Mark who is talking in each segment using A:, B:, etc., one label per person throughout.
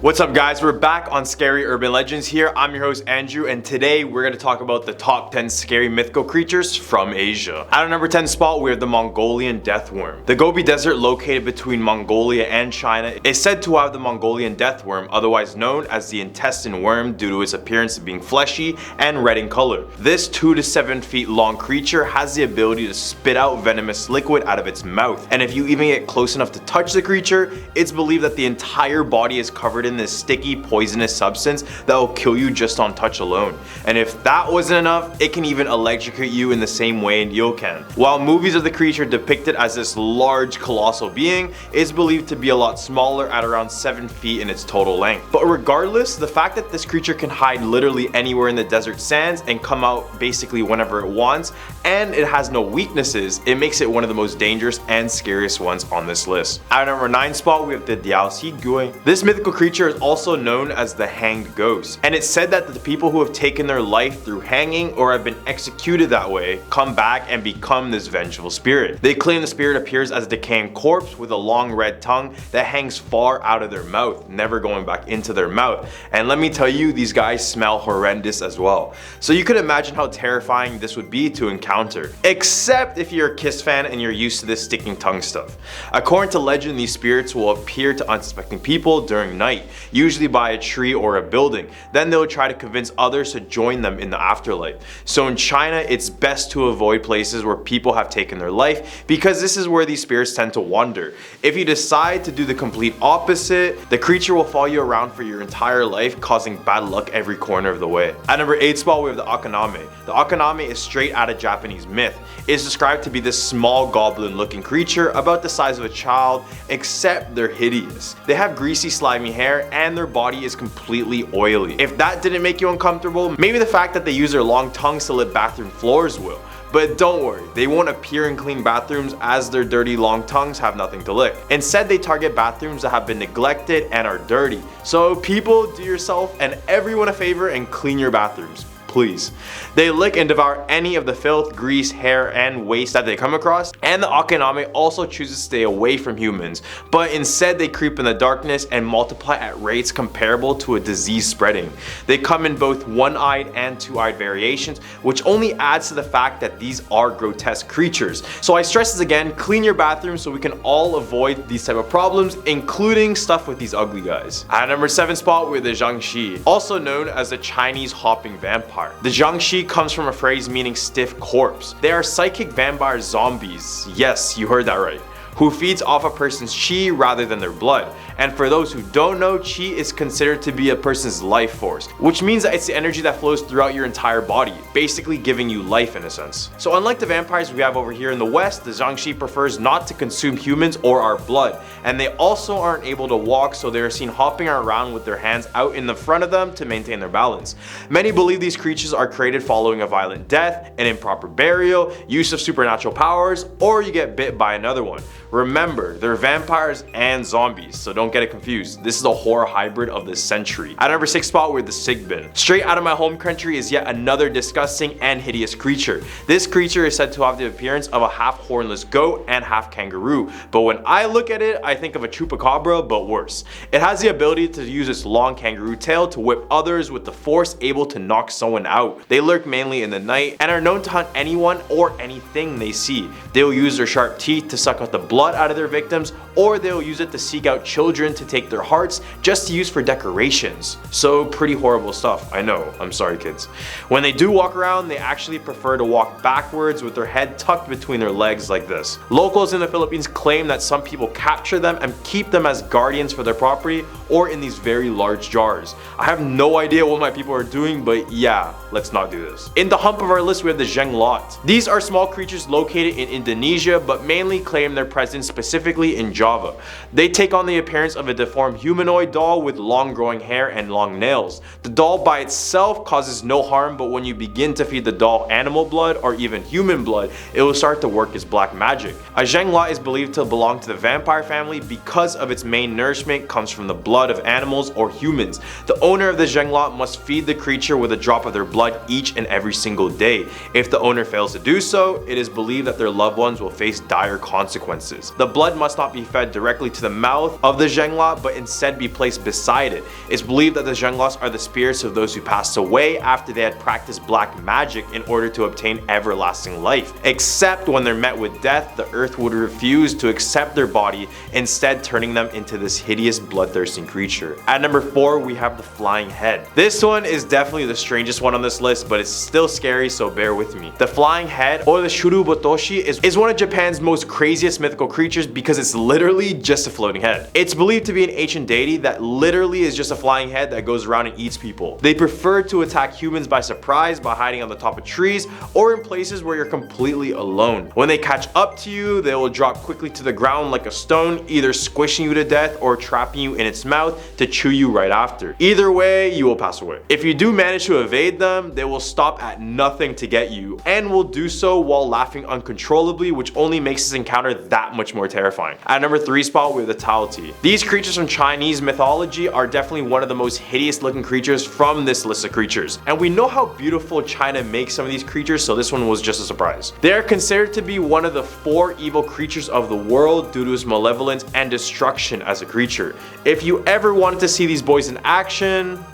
A: What's up guys, we're back on Scary Urban Legends here. I'm your host Andrew, and today we're going to talk about the top 10 scary mythical creatures from Asia. At our number 10 spot, we have the Mongolian deathworm. The Gobi Desert, located between Mongolia and China, is said to have the Mongolian deathworm, otherwise known as the intestine worm due to its appearance of being fleshy and red in color. This 2 to 7 feet long creature has the ability to spit out venomous liquid out of its mouth, and if you even get close enough to touch the creature, it's believed that the entire body is covered in this sticky poisonous substance that will kill you just on touch alone. And if that wasn't enough, it can even electrocute you in the same way you can. While movies of the creature depicted as this large colossal being, is believed to be a lot smaller at around 7 feet in its total length. But regardless, the fact that this creature can hide literally anywhere in the desert sands and come out basically whenever it wants, and it has no weaknesses, it makes it one of the most dangerous and scariest ones on this list. At our number 9 spot, we have the Diaosi Gui. This mythical creature is also known as the hanged ghost, and it's said that the people who have taken their life through hanging or have been executed that way come back and become this vengeful spirit. They claim the spirit appears as a decaying corpse with a long red tongue that hangs far out of their mouth, never going back into their mouth. And let me tell you, these guys smell horrendous as well. So you could imagine how terrifying this would be to encounter, except if you're a Kiss fan and you're used to this sticking tongue stuff. According to legend, these spirits will appear to unsuspecting people during night, usually by a tree or a building. Then they'll try to convince others to join them in the afterlife. So in China, it's best to avoid places where people have taken their life, because this is where these spirits tend to wander. If you decide to do the complete opposite, the creature will follow you around for your entire life, causing bad luck every corner of the way. At number 8 spot, we have the Okonomi. The Okonomi is straight out of Japanese myth. It is described to be this small goblin looking creature about the size of a child, except they're hideous. They have greasy slimy hair and their body is completely oily. If that didn't make you uncomfortable, maybe the fact that they use their long tongues to lick bathroom floors will. But don't worry, they won't appear in clean bathrooms as their dirty long tongues have nothing to lick. Instead, they target bathrooms that have been neglected and are dirty. So people, do yourself and everyone a favor and clean your bathrooms. Please. They lick and devour any of the filth, grease, hair, and waste that they come across, and the Okonomi also chooses to stay away from humans, but instead they creep in the darkness and multiply at rates comparable to a disease spreading. They come in both one-eyed and two-eyed variations, which only adds to the fact that these are grotesque creatures. So I stress this again, clean your bathroom so we can all avoid these type of problems, including stuff with these ugly guys. At number 7 spot, we have the Zhongshi, also known as the Chinese hopping vampire. The Zhongshi comes from a phrase meaning stiff corpse. They are psychic vampire zombies. Yes, you heard that right. Who feeds off a person's chi rather than their blood. And for those who don't know, chi is considered to be a person's life force, which means that it's the energy that flows throughout your entire body, basically giving you life in a sense. So unlike the vampires we have over here in the West, the Zhongshi prefers not to consume humans or our blood, and they also aren't able to walk, so they are seen hopping around with their hands out in the front of them to maintain their balance. Many believe these creatures are created following a violent death, an improper burial, use of supernatural powers, or you get bit by another one. Remember, they're vampires and zombies, so don't get it confused. This is a horror hybrid of the century. At number 6 spot, we're the Sigbin. Straight out of my home country is yet another disgusting and hideous creature. This creature is said to have the appearance of a half hornless goat and half kangaroo, but when I look at it, I think of a chupacabra, but worse. It has the ability to use its long kangaroo tail to whip others with the force, able to knock someone out. They lurk mainly in the night and are known to hunt anyone or anything they see. They'll use their sharp teeth to suck out the blood out of their victims, or they'll use it to seek out children to take their hearts just to use for decorations. So pretty horrible stuff, I know, I'm sorry kids. When they do walk around, they actually prefer to walk backwards with their head tucked between their legs like this. Locals in the Philippines claim that some people capture them and keep them as guardians for their property or in these very large jars. I have no idea what my people are doing, but yeah, let's not do this. In the hump of our list, we have the Zhenglot. These are small creatures located in Indonesia, but mainly claim their presence specifically in Java. They take on the appearance of a deformed humanoid doll with long growing hair and long nails. The doll by itself causes no harm, but when you begin to feed the doll animal blood or even human blood, it will start to work as black magic. A Zhenglot is believed to belong to the vampire family because of its main nourishment comes from the blood of animals or humans. The owner of the Zhenglot must feed the creature with a drop of their blood each and every single day. If the owner fails to do so, it is believed that their loved ones will face dire consequences. purposes. The blood must not be fed directly to the mouth of the Zhengla, but instead be placed beside it. It's believed that the Zhenglas are the spirits of those who passed away after they had practiced black magic in order to obtain everlasting life. Except when they're met with death, the earth would refuse to accept their body, instead turning them into this hideous bloodthirsting creature. At number 4, we have the flying head. This one is definitely the strangest one on this list, but it's still scary, so bear with me. The flying head, or the Shurubotoshi, is one of Japan's most craziest mythical creatures because it's literally just a floating head. It's believed to be an ancient deity that literally is just a flying head that goes around and eats people. They prefer to attack humans by surprise by hiding on the top of trees or in places where you're completely alone. When they catch up to you, they will drop quickly to the ground like a stone, either squishing you to death or trapping you in its mouth to chew you right after. Either way, you will pass away. If you do manage to evade them, they will stop at nothing to get you, and will do so while laughing uncontrollably, which only makes this encounter that much more terrifying. At number 3 spot, we have the Taoti. These creatures from Chinese mythology are definitely one of the most hideous looking creatures from this list of creatures, and we know how beautiful China makes some of these creatures, so this one was just a surprise. They are considered to be one of the 4 evil creatures of the world due to its malevolence and destruction as a creature. If you ever wanted to see these boys in action,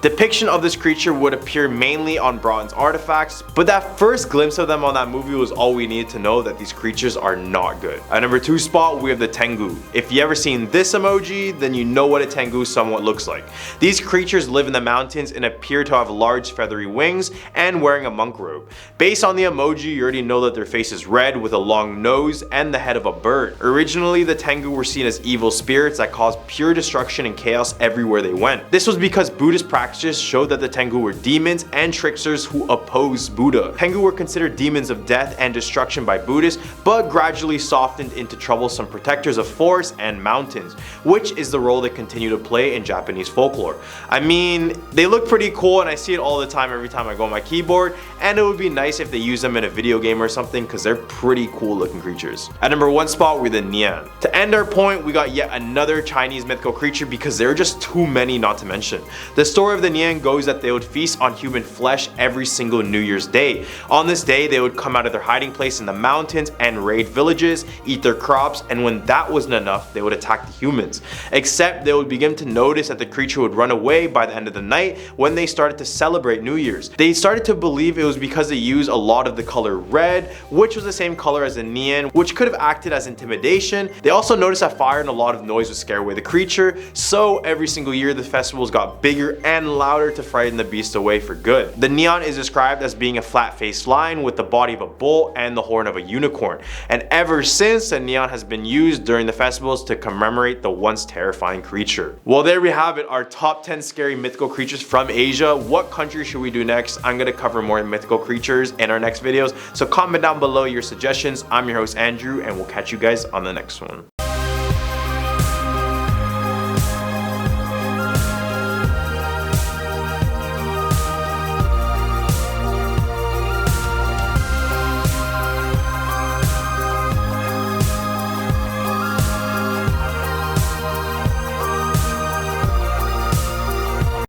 A: depiction of this creature would appear mainly on bronze artifacts, but that first glimpse of them on that movie was all we needed to know that these creatures are not good. At number 2 spot, we have the Tengu. If you ever seen this emoji, then you know what a Tengu somewhat looks like. These creatures live in the mountains and appear to have large feathery wings and wearing a monk robe. Based on the emoji, you already know that their face is red with a long nose and the head of a bird. Originally, the Tengu were seen as evil spirits that caused pure destruction and chaos everywhere they went. This was because Buddhist practices showed that the Tengu were demons and tricksters who opposed Buddha. Tengu were considered demons of death and destruction by Buddhists, but gradually softened into troublesome protectors of forests and mountains, which is the role they continue to play in Japanese folklore. I mean, they look pretty cool and I see it all the time every time I go on my keyboard, and it would be nice if they use them in a video game or something because they're pretty cool looking creatures. At number 1 spot, we're the Nian. To end our point, we got yet another Chinese mythical creature because there are just too many not to mention. The story of the Nian goes that they would feast on human flesh every single New Year's Day. On this day, they would come out of their hiding place in the mountains and raid villages, eat their crops, and when that wasn't enough, they would attack the humans. Except they would begin to notice that the creature would run away by the end of the night when they started to celebrate New Year's. They started to believe it was because they used a lot of the color red, which was the same color as the Nian, which could have acted as intimidation. They also noticed that fire and a lot of noise would scare away the creature, so every single year the festivals got bigger and louder to frighten the beast away for good. The Nian is described as being a flat-faced lion with the body of a bull and the horn of a unicorn, and ever since the Nian has been used during the festivals to commemorate the once terrifying creature. Well, there we have it, our top 10 scary mythical creatures from Asia. What country should we do next? I'm gonna cover more mythical creatures in our next videos, so comment down below your suggestions. I'm your host Andrew, and we'll catch you guys on the next one.